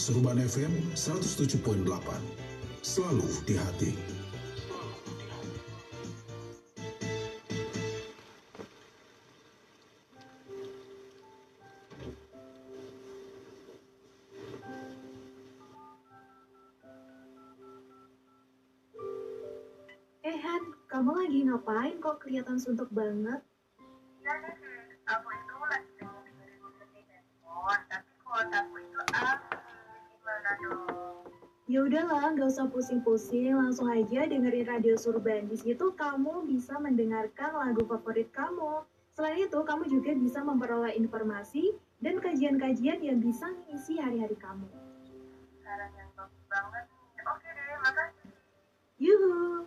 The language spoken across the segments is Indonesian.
Serban FM 107.8, selalu di hati. Han, kamu lagi ngapain kok kelihatan suntuk banget? Iya nih, aku itu lagi pengen dengerin musik di handphone, tapi kuotaku itu habis. Gimana dong? Ya udahlah, nggak usah pusing-pusing, langsung aja dengerin Radio Surban. Di situ kamu bisa mendengarkan lagu favorit kamu. Selain itu, kamu juga bisa memperoleh informasi dan kajian-kajian yang bisa mengisi hari-hari kamu. Saran yang bagus banget nih. Oke deh, makasih. Yuhu!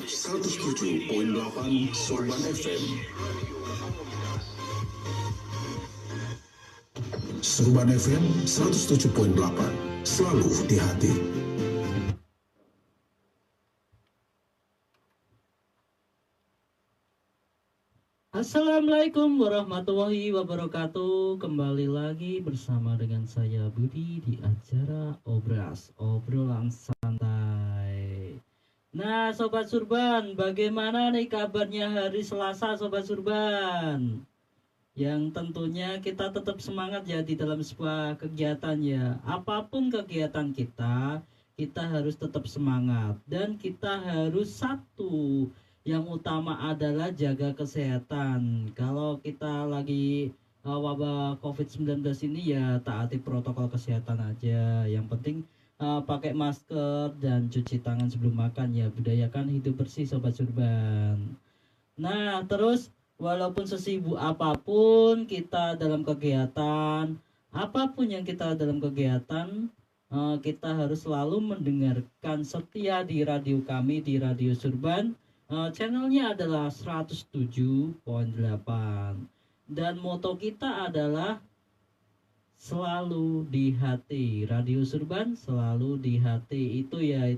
107.8 Serban FM. Serban FM 107.8, selalu di hati. Assalamualaikum warahmatullahi wabarakatuh. Kembali lagi bersama dengan saya Budi di acara obrolan santai. Nah, Sobat Surban, bagaimana nih kabarnya hari Selasa, Sobat Surban? Yang tentunya kita tetap semangat ya di dalam sebuah kegiatan ya. Apapun kegiatan kita harus tetap semangat. Dan kita harus satu, yang utama adalah jaga kesehatan. Kalau kita lagi wabah COVID-19 ini ya taati protokol kesehatan aja. Yang penting pakai masker dan cuci tangan sebelum makan ya. Budayakan hidup bersih, Sobat Surban. Nah, terus walaupun sesibuk apapun kita dalam kegiatan, apapun yang kita dalam kegiatan, kita harus selalu mendengarkan setia di radio kami, di Radio Surban. Channelnya adalah 107.8. Dan moto kita adalah selalu di hati. Radio Surban selalu di hati. Itu ya.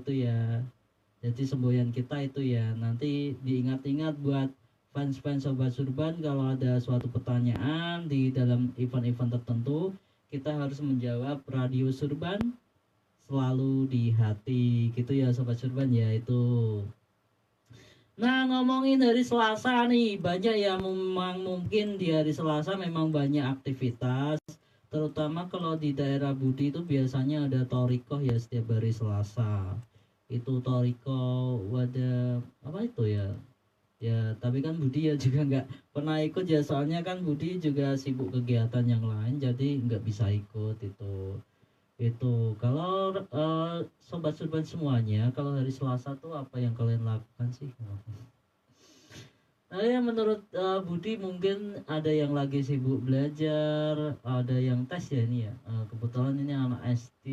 Jadi semboyan kita itu ya. Nanti diingat-ingat buat fans-fans Sobat Surban, kalau ada suatu pertanyaan di dalam event-event tertentu, kita harus menjawab Radio Surban selalu di hati. Gitu ya Sobat Surban ya, itu. Nah, ngomongin hari Selasa nih, banyak ya, memang mungkin di hari Selasa memang banyak aktivitas. Terutama kalau di daerah Budi itu biasanya ada Torikoh ya setiap hari Selasa. Itu Torikoh, ada apa itu ya? Ya, tapi kan Budi ya juga nggak pernah ikut ya, soalnya kan Budi juga sibuk kegiatan yang lain, jadi nggak bisa ikut itu. Kalau Sobat Surban semuanya, kalau hari Selasa tuh apa yang kalian lakukan sih? Nah, ya menurut Budi mungkin ada yang lagi sibuk belajar, ada yang tes ya ini ya. Kebetulan ini anak SD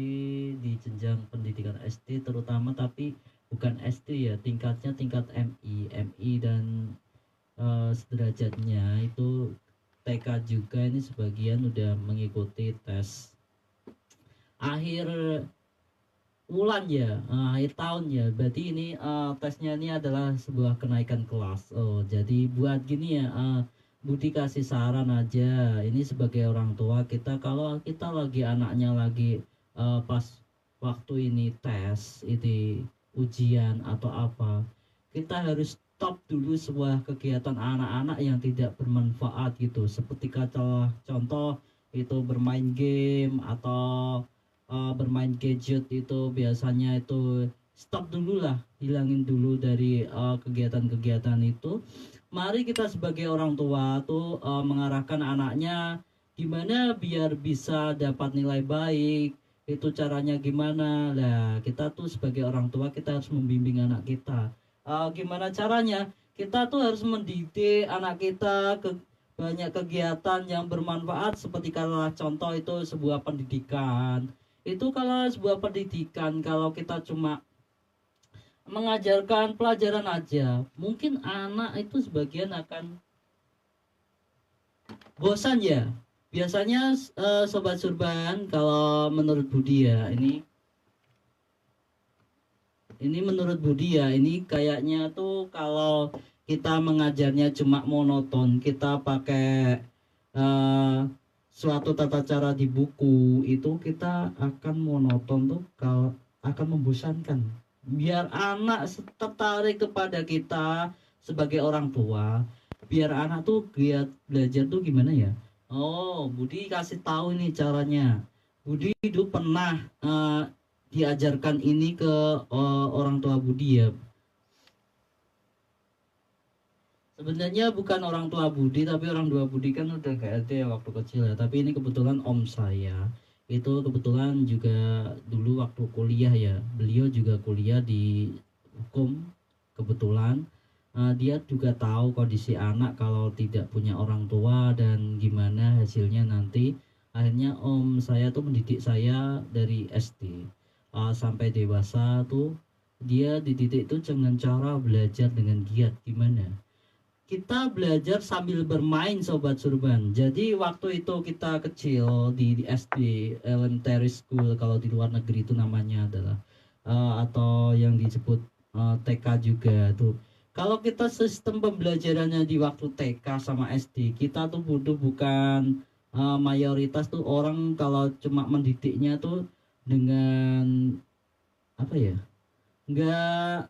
di jenjang pendidikan SD terutama, tapi bukan SD ya, tingkatnya tingkat MI dan sederajatnya itu TK juga. Ini sebagian udah mengikuti tes akhir bulan ya, akhir tahun ya. Berarti ini tesnya ini adalah sebuah kenaikan kelas. Jadi buat gini ya, Budi kasih saran aja. Ini sebagai orang tua kita, kalau kita lagi anaknya lagi pas waktu ini tes, itu ujian atau apa, kita harus stop dulu sebuah kegiatan anak-anak yang tidak bermanfaat gitu. Seperti contoh itu bermain game atau bermain gadget, itu biasanya itu stop dulu lah, hilangin dulu dari kegiatan-kegiatan itu. Mari kita sebagai orang tua tuh mengarahkan anaknya gimana biar bisa dapat nilai baik. Itu caranya gimana lah, kita tuh sebagai orang tua kita harus membimbing anak kita. Gimana caranya? Kita tuh harus mendidik anak kita ke banyak kegiatan yang bermanfaat, seperti kalau contoh itu sebuah pendidikan. Itu kalau sebuah pendidikan, kalau kita cuma mengajarkan pelajaran aja, mungkin anak itu sebagian akan bosan ya. Biasanya Sobat Surban, kalau menurut Budi ya, ini menurut Budi ya, ini kayaknya tuh kalau kita mengajarnya cuma monoton, kita pakai suatu tata cara di buku itu kita akan monoton tuh, kalau akan membosankan. Biar anak tertarik kepada kita sebagai orang tua, biar anak tuh giat belajar tuh gimana ya? Oh, Budi kasih tahu ini caranya. Budi itu pernah diajarkan ini ke orang tua Budi ya. Sebenarnya bukan orang tua Budi, tapi orang tua Budi kan udah gak ada ya waktu kecil ya. Tapi ini kebetulan om saya. Itu kebetulan juga dulu waktu kuliah ya. Beliau juga kuliah di hukum. Kebetulan dia juga tahu kondisi anak kalau tidak punya orang tua dan gimana hasilnya nanti. Akhirnya om saya tuh mendidik saya dari SD sampai dewasa tuh. Dia dididik tuh dengan cara belajar dengan giat. Gimana? Kita belajar sambil bermain Sobat Surban. Jadi waktu itu kita kecil di SD elementary school, kalau di luar negeri itu namanya adalah atau yang disebut TK juga tuh. Kalau kita sistem pembelajarannya di waktu TK sama SD, kita tuh bukan mayoritas tuh orang kalau cuma mendidiknya tuh dengan apa ya, nggak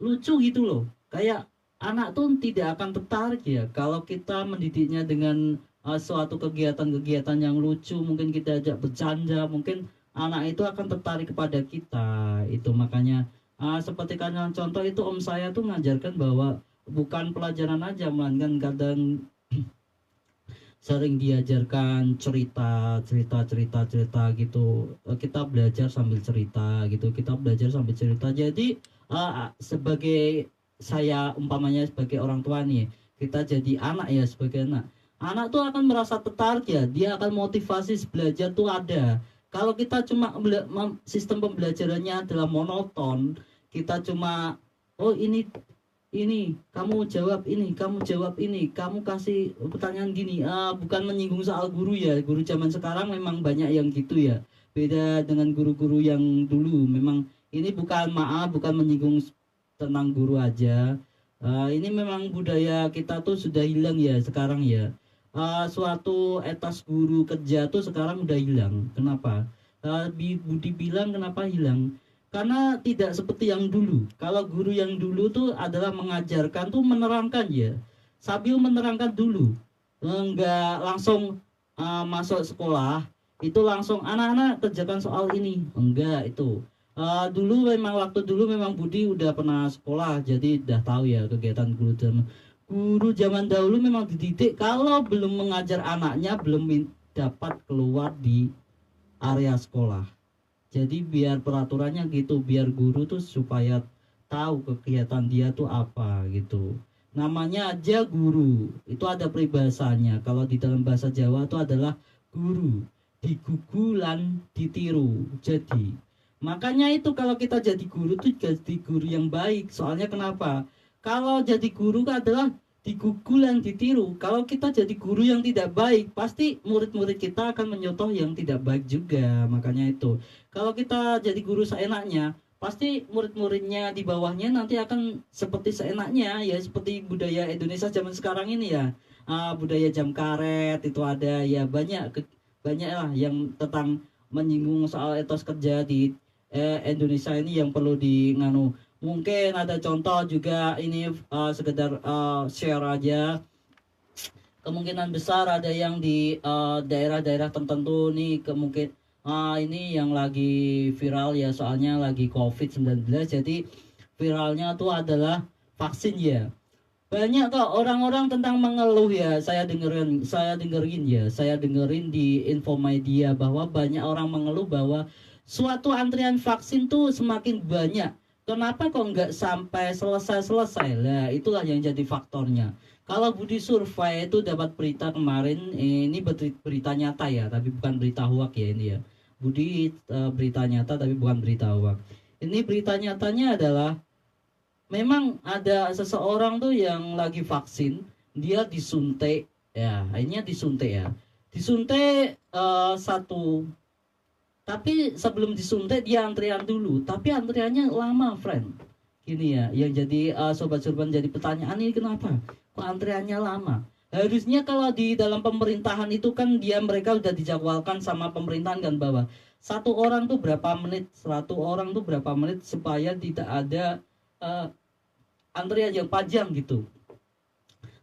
lucu gitu loh. Kayak anak tuh tidak akan tertarik ya kalau kita mendidiknya dengan suatu kegiatan-kegiatan yang lucu. Mungkin kita ajak bercanda, mungkin anak itu akan tertarik kepada kita. Itu makanya seperti kalian contoh itu om saya tuh ngajarkan bahwa bukan pelajaran aja, melainkan kadang sering diajarkan cerita gitu. Kita belajar sambil cerita gitu, kita belajar sambil cerita. Jadi sebagai saya umpamanya sebagai orang tua nih, kita jadi anak ya, sebagai anak tuh akan merasa tertarik ya, dia akan motivasi belajar tuh ada. Kalau kita cuma sistem pembelajarannya adalah monoton, kita cuma ini kamu jawab ini, kamu kasih pertanyaan gini, bukan menyinggung soal guru ya. Guru zaman sekarang memang banyak yang gitu ya, beda dengan guru-guru yang dulu. Memang ini bukan menyinggung tentang guru aja. Ini memang budaya kita tuh sudah hilang ya sekarang ya. Suatu etos guru kerja tuh sekarang udah hilang. Kenapa? Budi bilang kenapa hilang? Karena tidak seperti yang dulu. Kalau guru yang dulu tuh adalah mengajarkan tuh menerangkan ya, sambil menerangkan dulu, enggak langsung masuk sekolah itu langsung anak-anak kerjakan soal ini, enggak. Itu waktu dulu memang Budi udah pernah sekolah, jadi udah tahu ya kegiatan guru zaman dahulu memang dididik kalau belum mengajar anaknya belum dapat keluar di area sekolah. Jadi biar peraturannya gitu, biar guru tuh supaya tahu kegiatan dia tuh apa gitu. Namanya aja guru, itu ada peribahasanya. Kalau di dalam bahasa Jawa itu adalah guru, digugulan ditiru. Jadi makanya itu kalau kita jadi guru tuh jadi guru yang baik. Soalnya kenapa? Kalau jadi guru adalah digugulan ditiru. Kalau kita jadi guru yang tidak baik, pasti murid-murid kita akan menyontoh yang tidak baik juga. Makanya itu, kalau kita jadi guru seenaknya, pasti murid-muridnya di bawahnya nanti akan seperti seenaknya ya, seperti budaya Indonesia zaman sekarang ini ya. Budaya jam karet itu ada ya, banyak lah yang tentang menyinggung soal etos kerja di Indonesia ini yang perlu nganu. Mungkin ada contoh juga ini sekedar share aja. Kemungkinan besar ada yang di daerah-daerah tertentu nih kemungkinan ini yang lagi viral ya, soalnya lagi COVID-19. Jadi viralnya tuh adalah vaksin ya. Banyak kok orang-orang tentang mengeluh ya. Saya dengerin di Infomedia bahwa banyak orang mengeluh bahwa suatu antrian vaksin tuh semakin banyak. Kenapa kok nggak sampai selesai? Lah itulah yang jadi faktornya. Kalau Budi survei itu dapat berita kemarin, ini berita nyata ya, tapi bukan berita hoax ya ini ya. Budi berita nyata tapi bukan berita hoax. Ini berita nyatanya adalah memang ada seseorang tuh yang lagi vaksin, dia disuntik ya, akhirnya disuntik ya. Disuntik satu. Tapi sebelum disuntik dia antrian dulu, tapi antriannya lama, friend. Gini ya, yang jadi Sobat Surban jadi pertanyaan ini kenapa? Kok antriannya lama? Harusnya kalau di dalam pemerintahan itu kan mereka udah dijadwalkan sama pemerintahan kan, bahwa satu orang tuh berapa menit supaya tidak ada antrian yang panjang gitu.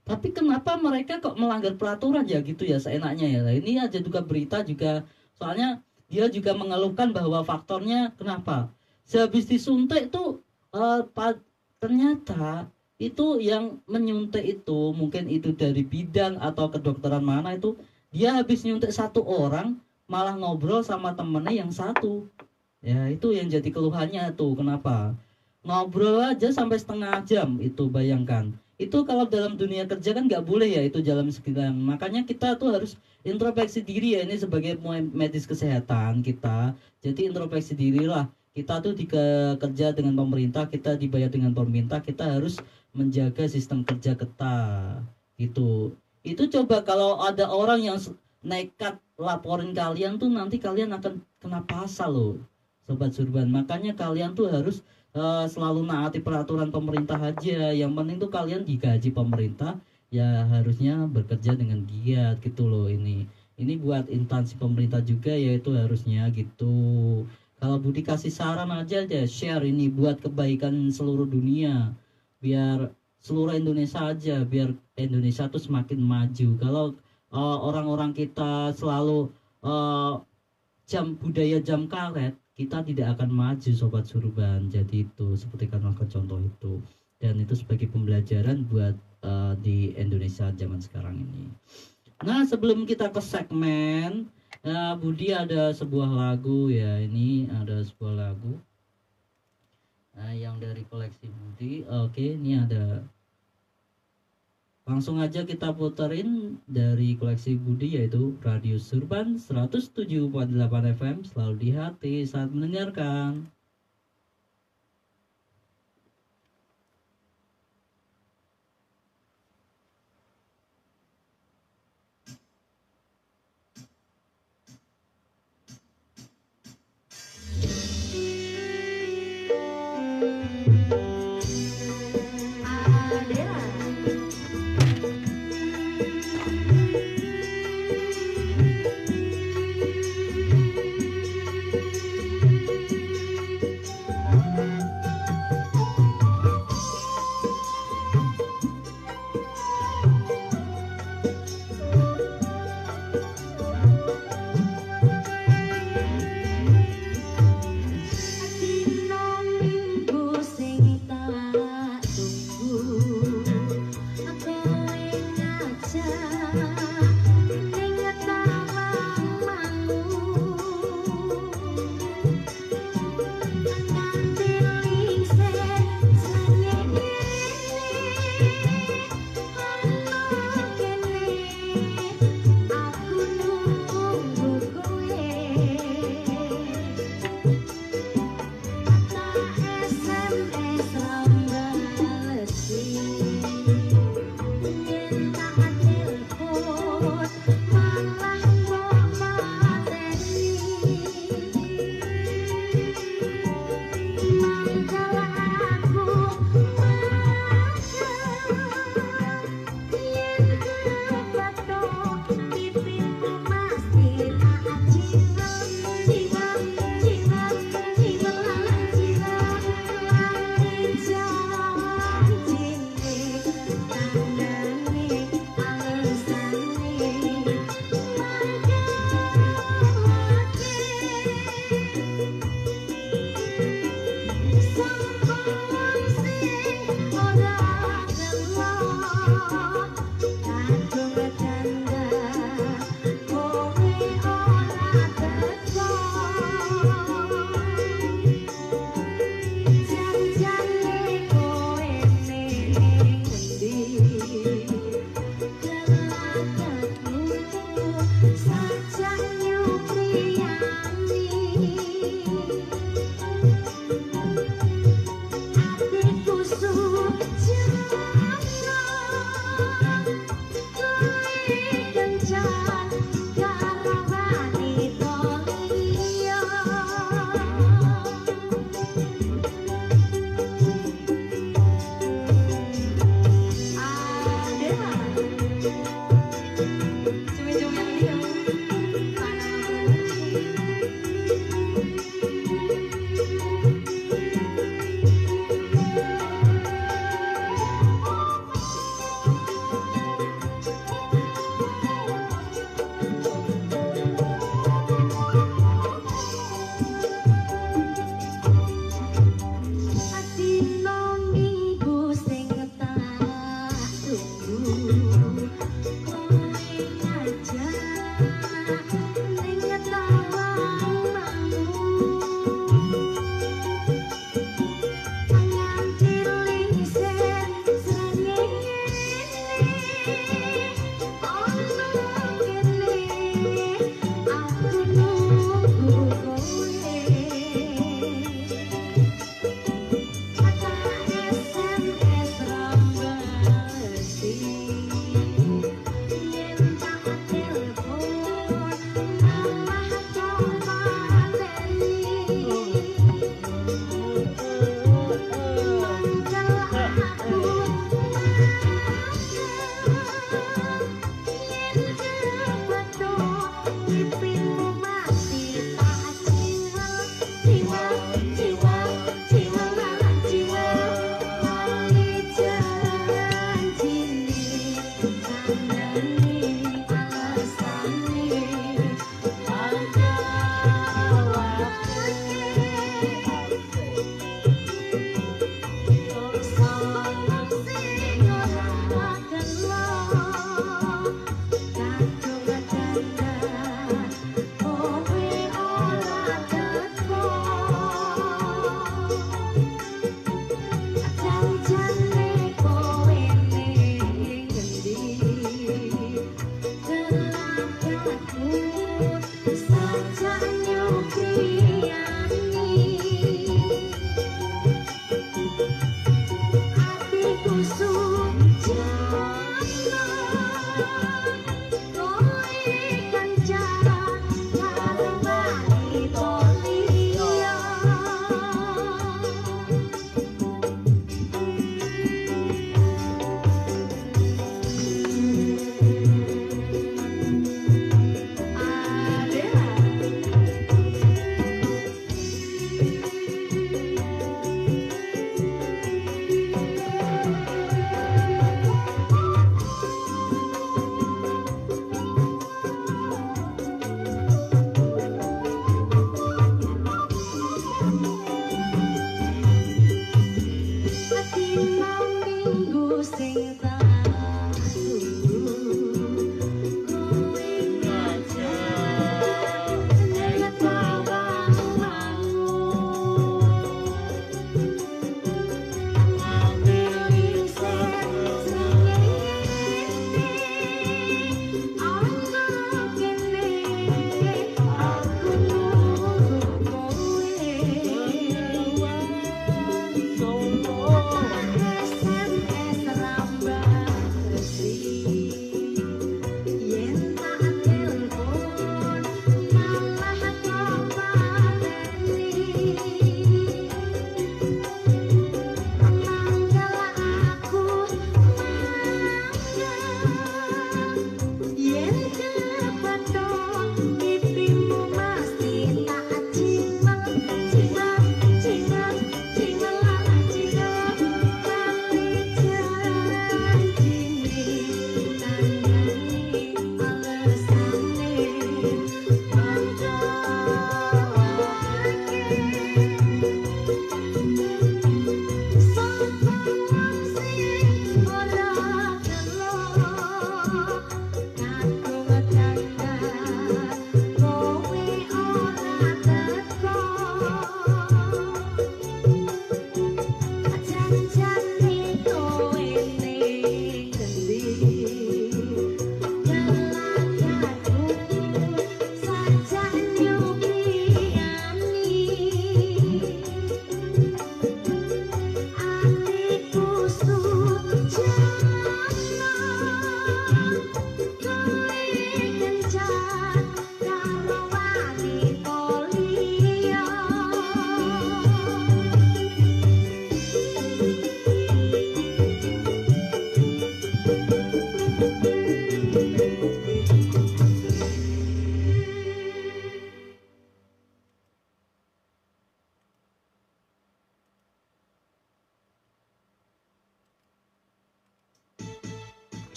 Tapi kenapa mereka kok melanggar peraturan ya gitu ya, seenaknya ya. Nah, ini aja juga berita juga, soalnya dia juga mengeluhkan bahwa faktornya kenapa sehabis disuntik tuh ternyata itu yang menyuntik itu mungkin itu dari bidan atau kedokteran mana, itu dia habis nyuntik satu orang malah ngobrol sama temennya yang satu. Ya itu yang jadi keluhannya tuh, kenapa ngobrol aja sampai setengah jam, itu bayangkan. Itu kalau dalam dunia kerja kan nggak boleh ya, itu jalan sekitar. Makanya kita tuh harus introspeksi diri ya, ini sebagai medis kesehatan kita. Jadi introspeksi dirilah. Kita tuh kerja dengan pemerintah, kita dibayar dengan pemerintah, kita harus menjaga sistem kerja kita. Itu coba kalau ada orang yang nekat laporin kalian tuh, nanti kalian akan kena pasal loh, Sobat Surban. Makanya kalian tuh harus selalu naati peraturan pemerintah aja. Yang penting tuh kalian digaji pemerintah, ya harusnya bekerja dengan giat gitu loh. Ini buat instansi pemerintah juga, yaitu harusnya gitu. Kalau Budi kasih saran aja share ini buat kebaikan seluruh dunia, biar seluruh Indonesia aja, biar Indonesia tuh semakin maju. Kalau orang-orang kita selalu budaya jam karet, kita tidak akan maju, Sobat Surban. Jadi itu seperti kan contoh itu, dan itu sebagai pembelajaran buat di Indonesia zaman sekarang ini. Nah, sebelum kita ke segmen, Budi ada sebuah lagu ya. Ini ada sebuah lagu yang dari koleksi Budi. Oke, ini ada, langsung aja kita puterin dari koleksi Budi, yaitu Radio Surban 107.8 FM. Selalu di hati saat mendengarkan.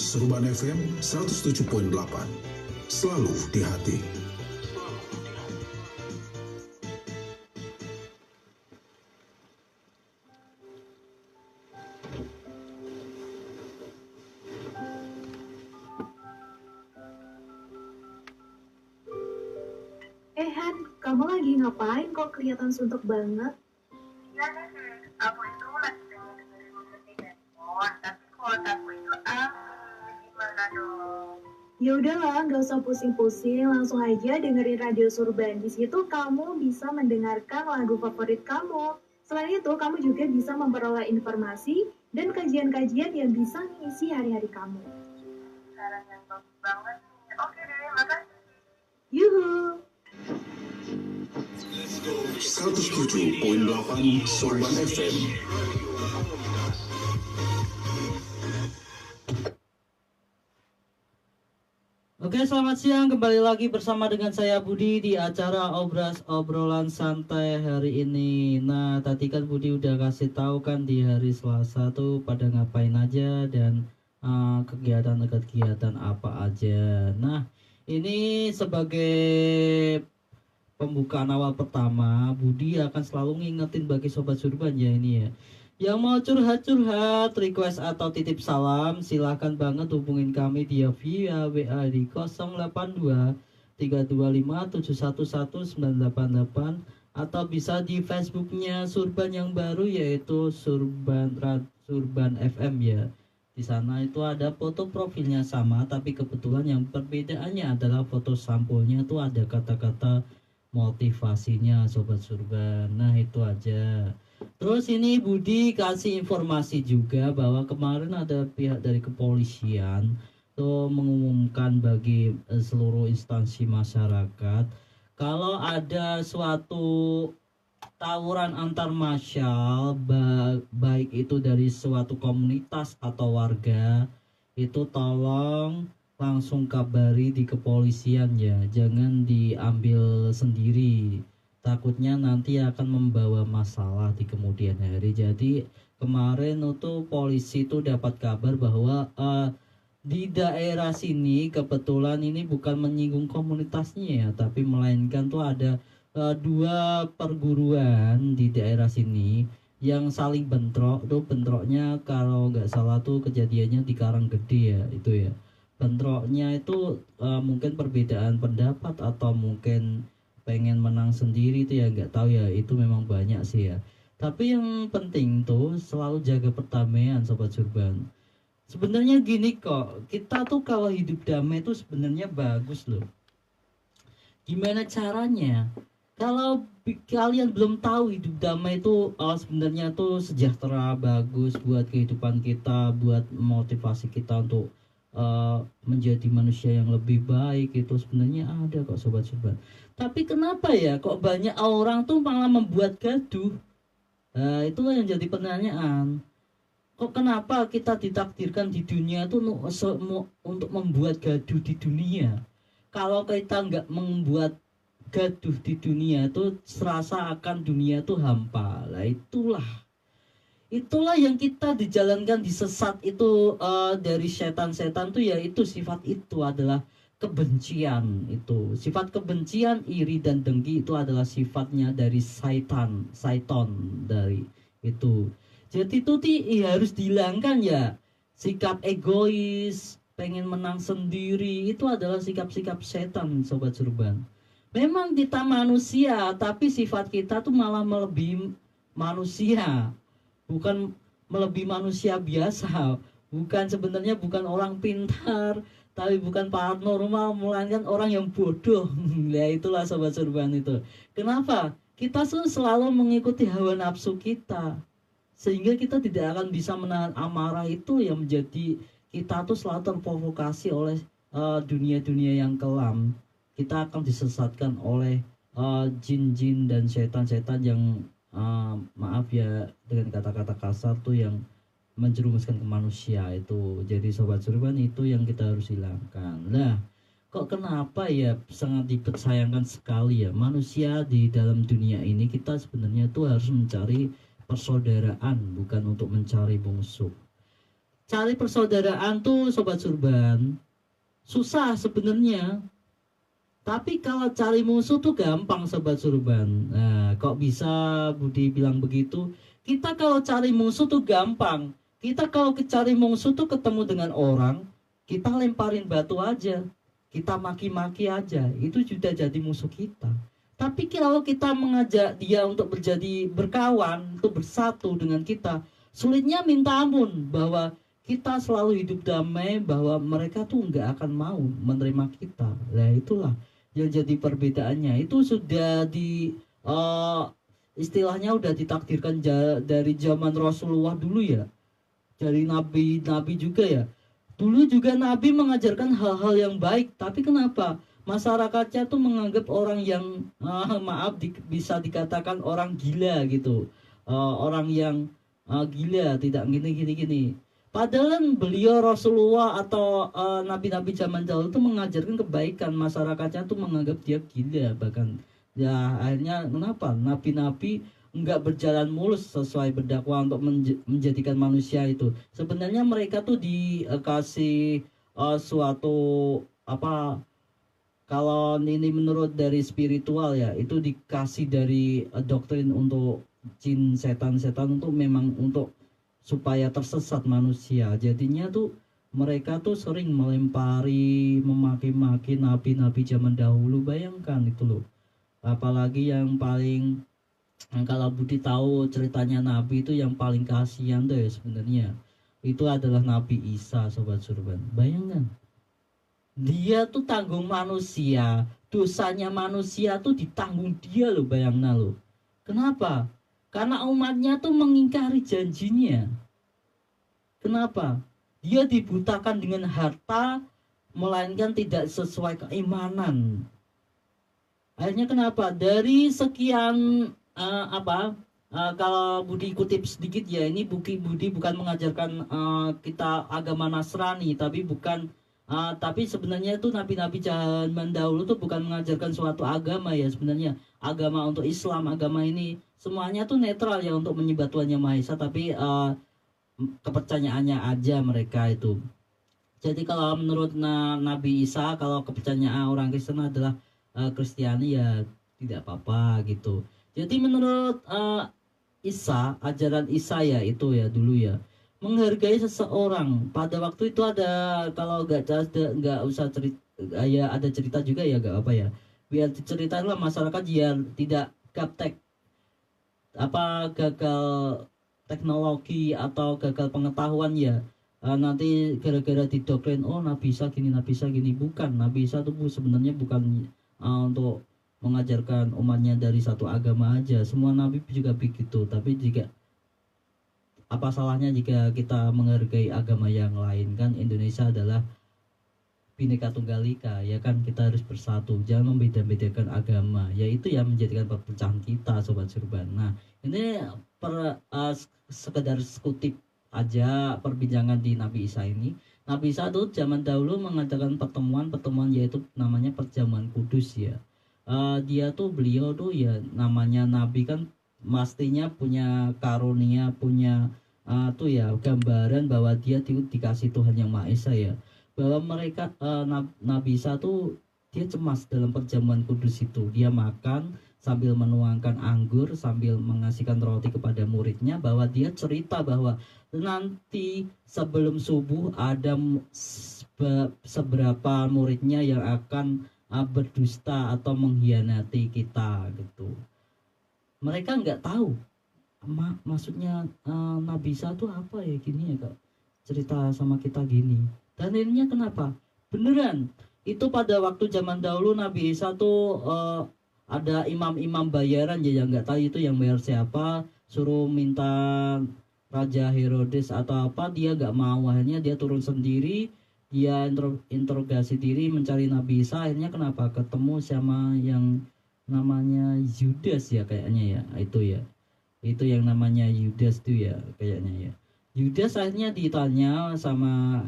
Surban FM 107.8. Selalu di hati. Han, kamu lagi ngapain kok kelihatan suntuk banget? Iya nih, aku itu lagi dengerin musik di handphone, tapi kalau aku itu gimana dong? Ya udahlah, nggak usah pusing-pusing, langsung aja dengerin Radio Surban. Di situ kamu bisa mendengarkan lagu favorit kamu. Selain itu, kamu juga bisa memperoleh informasi dan kajian-kajian yang bisa mengisi hari-hari kamu. Saran yang bagus banget nih. Oke deh, makasih. Yuhu! 107.8 Surban FM. Oke, selamat siang. Kembali lagi bersama dengan saya Budi di acara obrolan santai hari ini. Nah, tadi kan Budi udah kasih tahu kan di hari Selasa tuh pada ngapain aja dan kegiatan-kegiatan apa aja. Nah, ini sebagai pembukaan awal pertama, Budi akan selalu ngingetin bagi Sobat Surban ya ini ya. Yang mau curhat-curhat, request atau titip salam, silahkan banget hubungin kami via WA di 082 325 711 988 atau bisa di Facebooknya Surban yang baru yaitu Surban FM ya. Di sana itu ada foto profilnya sama, tapi kebetulan yang perbedaannya adalah foto sampulnya itu ada kata-kata motivasinya Sobat Surban. Nah itu aja. Terus ini Budi kasih informasi juga bahwa kemarin ada pihak dari kepolisian tuh mengumumkan bagi seluruh instansi masyarakat kalau ada suatu tawuran antar masyal baik itu dari suatu komunitas atau warga itu tolong langsung kabari di kepolisian ya, jangan diambil sendiri. Takutnya nanti akan membawa masalah di kemudian hari. Jadi kemarin itu polisi itu dapat kabar bahwa di daerah sini kebetulan ini bukan menyinggung komunitasnya ya, tapi melainkan tuh ada dua perguruan di daerah sini yang saling bentrok. Tuh bentroknya kalau nggak salah tuh kejadiannya di Karanggede ya itu ya. Bentroknya itu mungkin perbedaan pendapat atau mungkin pengen menang sendiri itu ya nggak tahu ya, itu memang banyak sih ya. Tapi yang penting tuh selalu jaga perdamaian Sobat Surban. Sebenarnya gini kok, kita tuh kalau hidup damai itu sebenarnya bagus loh. Gimana caranya? Kalau kalian belum tahu hidup damai itu sebenarnya tuh sejahtera, bagus buat kehidupan kita, buat motivasi kita untuk menjadi manusia yang lebih baik, itu sebenarnya ada kok Sobat Surban. Tapi kenapa ya kok banyak orang tuh malah membuat gaduh? Nah, itulah yang jadi pertanyaan. Kok kenapa kita ditakdirkan di dunia tuh untuk membuat gaduh di dunia? Kalau kita nggak membuat gaduh di dunia tuh serasa akan dunia tuh hampa. Lah itulah yang kita dijalankan disesat itu dari setan-setan tuh, yaitu sifat itu adalah kebencian. Itu sifat kebencian, iri dan dengki itu adalah sifatnya dari syaitan dari itu. Jadi itu harus dihilangkan ya. Sikap egois, pengen menang sendiri, itu adalah sikap-sikap setan Sobat Surban. Memang kita manusia, tapi sifat kita tuh malah melebihi manusia, bukan melebihi manusia biasa. Sebenarnya bukan orang pintar, tapi bukan paranormal, melainkan orang yang bodoh. Ya itulah Sobat Surban itu. Kenapa? Kita selalu mengikuti hawa nafsu kita, sehingga kita tidak akan bisa menahan amarah itu yang menjadi kita tuh selalu terprovokasi oleh dunia-dunia yang kelam. Kita akan disesatkan oleh jin-jin dan setan-setan yang maaf ya dengan kata-kata kasar tuh yang menjerumuskan ke manusia itu. Jadi Sobat Surban itu yang kita harus hilangkan. Nah, kok kenapa ya sangat disayangkan sekali ya manusia di dalam dunia ini, kita sebenarnya tuh harus mencari persaudaraan, bukan untuk mencari musuh. cari persaudaraan tuh Sobat Surban susah sebenarnya. Tapi kalau cari musuh tuh gampang Sobat Surban. Nah, kok bisa Budi bilang begitu? Kita kalau cari musuh tuh gampang. Kita kalau cari musuh tuh ketemu dengan orang, kita lemparin batu aja. Kita maki-maki aja. Itu sudah jadi musuh kita. Tapi kalau kita mengajak dia untuk berkawan, untuk bersatu dengan kita, sulitnya minta ampun bahwa kita selalu hidup damai, bahwa mereka tuh nggak akan mau menerima kita. Nah itulah yang jadi perbedaannya. Itu sudah istilahnya udah ditakdirkan dari zaman Rasulullah dulu ya, dari nabi-nabi juga ya. Dulu juga nabi mengajarkan hal-hal yang baik, tapi kenapa masyarakatnya tuh menganggap orang yang bisa dikatakan orang gila gitu, orang yang gila, tidak gini. Padahal beliau Rasulullah atau nabi-nabi zaman dahulu itu mengajarkan kebaikan, masyarakatnya tuh menganggap dia gila. Bahkan ya akhirnya kenapa nabi-nabi enggak berjalan mulus sesuai berdakwah untuk menjadikan manusia itu. Sebenarnya mereka tuh dikasih suatu apa, kalau ini menurut dari spiritual ya, itu dikasih dari doktrin untuk jin, setan-setan untuk memang untuk supaya tersesat manusia. Jadinya tuh mereka tuh sering melempari, memaki-maki nabi-nabi zaman dahulu. Bayangkan itu loh. Apalagi yang paling, kalau Budi tahu ceritanya nabi itu yang paling kasihan tuh ya sebenarnya itu adalah Nabi Isa Sobat Surban. Bayangkan, dia tuh tanggung manusia, dosanya manusia tuh ditanggung dia loh, bayangkan loh. Kenapa? Karena umatnya tuh mengingkari janjinya. Kenapa? Dia dibutakan dengan harta, melainkan tidak sesuai keimanan. Akhirnya kenapa? Dari sekian kalau Budi kutip sedikit ya, ini Budi bukan mengajarkan kita agama Nasrani, tapi sebenarnya itu nabi-nabi zaman dahulu tuh bukan mengajarkan suatu agama ya sebenarnya. Agama untuk Islam, agama ini semuanya tuh netral ya untuk menyembah Tuhan Yang Maha Esa, tapi kepercayaannya aja mereka itu. Jadi kalau menurut Nabi Isa, kalau kepercayaan orang Kristen adalah Kristiani ya tidak apa-apa gitu. Jadi menurut Isa, ajaran Isa ya itu ya dulu ya, menghargai seseorang. Pada waktu itu ada, kalau nggak usah cerita ya, ada cerita juga ya, nggak apa ya, biar diceritain lah masyarakat ya, tidak gaptek gagal teknologi atau gagal pengetahuan ya. Nanti gara-gara didoktrin, oh Nabi Isa gini, bukan. Nabi Isa itu sebenarnya bukan untuk mengajarkan umatnya dari satu agama aja. Semua nabi juga begitu, tapi jika apa salahnya jika kita menghargai agama yang lain? Kan Indonesia adalah Bhinneka Tunggal Ika, ya kan, kita harus bersatu, jangan membeda-bedakan agama. Ya itu yang menjadikan perpecahan kita Sobat Surban. Nah ini sekedar sekutip aja perbincangan di Nabi Isa ini. Nabi Isa itu zaman dahulu mengadakan pertemuan yaitu namanya perjamuan kudus ya. Beliau tuh ya namanya nabi kan pastinya punya karunia, punya tuh ya gambaran bahwa dia dikasih Tuhan Yang Maha Esa ya. Bahwa mereka Nabi Isa tuh dia cemas dalam perjamuan kudus itu. Dia makan sambil menuangkan anggur, sambil mengasihkan roti kepada muridnya, bahwa dia cerita bahwa nanti sebelum subuh ada seberapa muridnya yang akan berdusta atau mengkhianati kita gitu. Mereka nggak tahu maksudnya Nabi Isa tuh apa ya, gini ya kak, cerita sama kita gini. Dan akhirnya kenapa? Beneran itu pada waktu zaman dahulu Nabi Isa tuh ada imam-imam bayaran ya, yang nggak tahu itu yang bayar siapa, suruh minta Raja Herodes atau apa, dia nggak mau. Akhirnya dia turun sendiri, dia interogasi diri mencari Nabi Isa. Akhirnya kenapa? Ketemu sama yang namanya Yudas ya kayaknya ya, itu yang namanya Yudas tuh ya kayaknya ya. Yudas akhirnya ditanya sama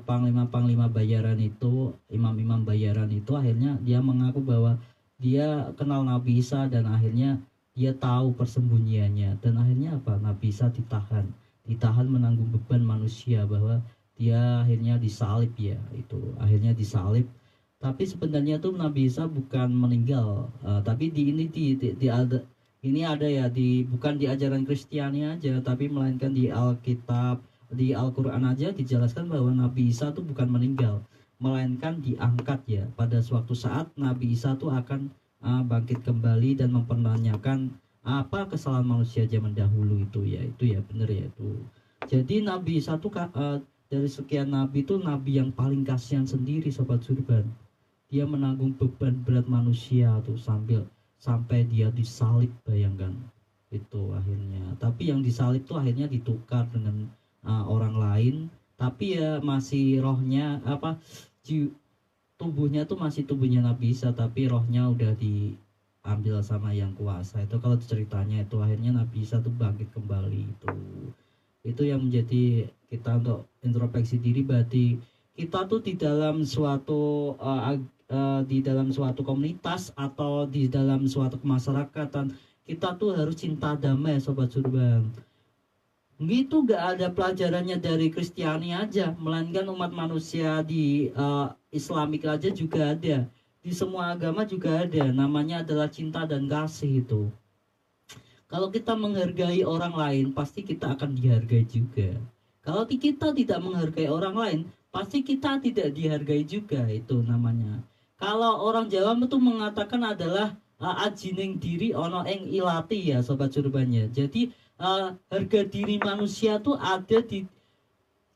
panglima-panglima bayaran itu, imam-imam bayaran itu. Akhirnya dia mengaku bahwa dia kenal Nabi Isa, dan akhirnya dia tahu persembunyiannya. Dan akhirnya apa? Nabi Isa ditahan. ditahan menanggung beban manusia, bahwa dia akhirnya disalib ya, itu akhirnya disalib. Tapi sebenarnya tuh Nabi Isa bukan meninggal, tapi di ini di ada ini ada ya, di bukan di ajaran Kristiani aja, tapi melainkan di Alkitab, di Al-Qur'an aja dijelaskan bahwa Nabi Isa tuh bukan meninggal, melainkan diangkat ya. Pada suatu saat Nabi Isa tuh akan bangkit kembali dan mempertanyakan apa kesalahan manusia zaman dahulu itu ya benar ya itu. Jadi Nabi Isa tuh dari sekian nabi itu nabi yang paling kasihan sendiri sobat Surban. Dia menanggung beban berat manusia tuh sampai dia disalib, bayangkan itu akhirnya. Tapi yang disalib tuh akhirnya ditukar dengan orang lain, tapi ya masih rohnya tubuhnya tuh masih tubuhnya Nabi Isa, tapi rohnya udah diambil sama yang kuasa. Itu kalau ceritanya itu akhirnya Nabi Isa tuh bangkit kembali. Itu yang menjadi kita untuk introspeksi diri. Berarti kita tuh di dalam suatu komunitas atau di dalam suatu kemasyarakatan, kita tuh harus cinta damai sobat Surban. Gitu, gak ada pelajarannya dari Kristiani aja, melainkan umat manusia di Islamik aja juga ada, di semua agama juga ada, namanya adalah cinta dan kasih itu. Kalau kita menghargai orang lain, pasti kita akan dihargai juga. Kalau kita tidak menghargai orang lain, pasti kita tidak dihargai juga, itu namanya. Kalau orang Jawa itu mengatakan adalah ajining diri ono ing ilati ya sobat Surbannya. Jadi harga diri manusia tuh ada di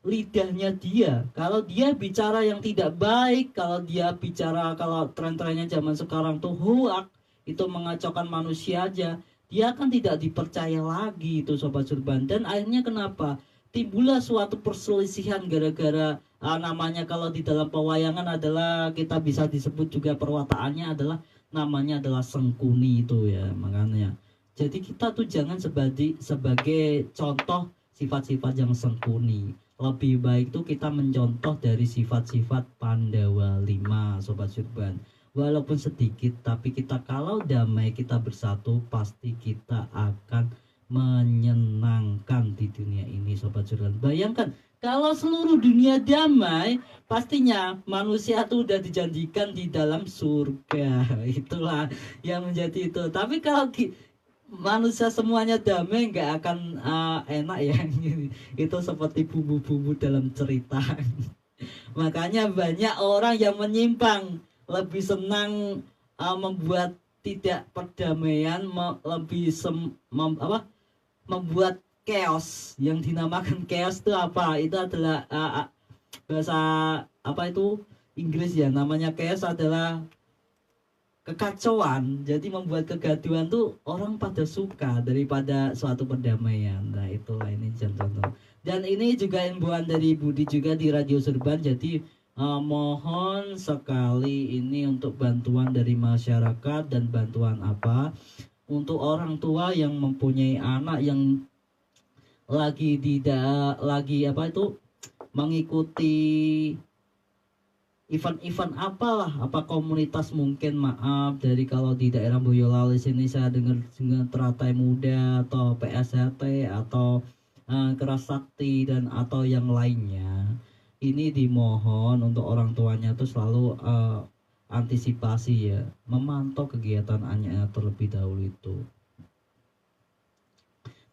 lidahnya dia. Kalau dia bicara yang tidak baik, kalau dia bicara, kalau tren-trennya zaman sekarang tuh hoak, itu mengacaukan manusia aja, dia kan tidak dipercaya lagi itu sobat Surban. Dan akhirnya kenapa? Timbullah suatu perselisihan gara-gara namanya kalau di dalam pewayangan adalah kita bisa disebut juga perwataannya adalah namanya adalah sengkuni itu ya, makanya. Jadi kita tuh jangan sebagai contoh sifat-sifat yang sengkuni. Lebih baik tuh kita mencontoh dari sifat-sifat Pandawa 5 sobat Surban. Walaupun sedikit, tapi kita kalau damai, kita bersatu, pasti kita akan menyenangkan di dunia ini sobat Surban. Bayangkan kalau seluruh dunia damai, pastinya manusia tuh udah dijanjikan di dalam surga. Itulah yang menjadi itu. Tapi kalau manusia semuanya damai, nggak akan enak ya. Itu seperti bumbu-bumbu dalam cerita. Makanya banyak orang yang menyimpang, lebih senang membuat tidak perdamaian, lebih membuat chaos. Yang dinamakan chaos itu apa? Itu adalah bahasa itu Inggris ya, namanya chaos adalah kekacauan. Jadi membuat kegaduhan tuh orang pada suka daripada suatu perdamaian. Nah itulah ini contoh. Dan ini juga imbauan dari Budi juga di Radio Surban. Jadi mohon sekali ini untuk bantuan dari masyarakat dan bantuan untuk orang tua yang mempunyai anak yang lagi mengikuti event-event apa komunitas, mungkin maaf dari kalau di daerah Boyolali sini saya dengar Teratai Muda atau PSHT atau Keras Sakti dan atau yang lainnya. Ini dimohon untuk orang tuanya tuh selalu antisipasi ya, memantau kegiatannya terlebih dahulu itu.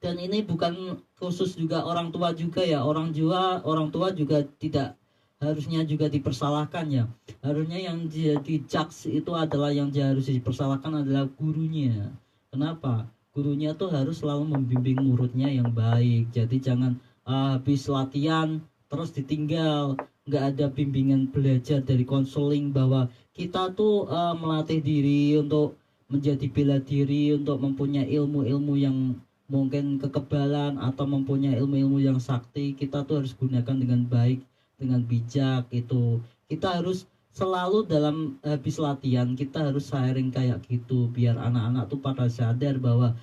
Dan ini bukan khusus juga orang tua juga ya, orang tua juga tidak harusnya juga dipersalahkan ya. Harusnya yang jadi judge itu adalah yang harus dipersalahkan adalah gurunya. Kenapa? Gurunya tuh harus selalu membimbing muridnya yang baik. Jadi jangan habis latihan terus ditinggal, nggak ada bimbingan belajar dari konseling bahwa kita tuh melatih diri untuk menjadi bela diri, untuk mempunyai ilmu-ilmu yang mungkin kekebalan atau mempunyai ilmu-ilmu yang sakti. Kita tuh harus gunakan dengan baik, dengan bijak. Itu kita harus selalu dalam habis latihan kita harus sharing kayak gitu, biar anak-anak tuh pada sadar bahwa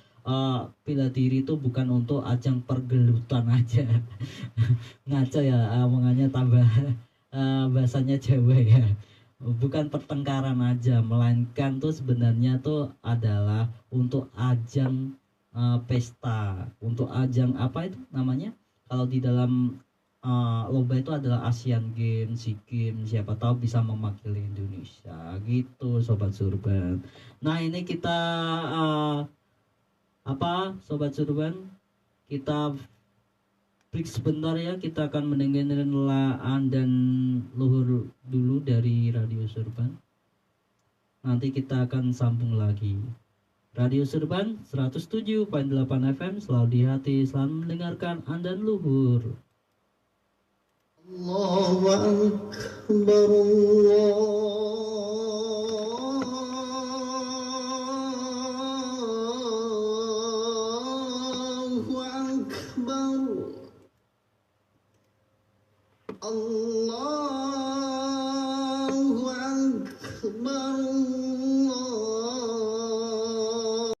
bela diri itu bukan untuk ajang pergelutan aja. Ngaco ya omongannya, tambah bahasanya Jawa ya, bukan pertengkaran aja, melainkan tuh sebenarnya tuh adalah untuk ajang pesta, untuk ajang apa itu namanya, kalau di dalam lomba itu adalah Asian Games, SEA Games, siapa tahu bisa mewakili Indonesia gitu Sobat Surban. Nah ini kita Sobat Surban, kita break sebentar ya, kita akan mendengarkan Laan dan Luhur dulu dari Radio Surban. Nanti kita akan sambung lagi. Radio Surban 107.8 FM, selalu di hati, selalu mendengarkan Andan Luhur. Allahu Akbar, Allahu Akbar, Allah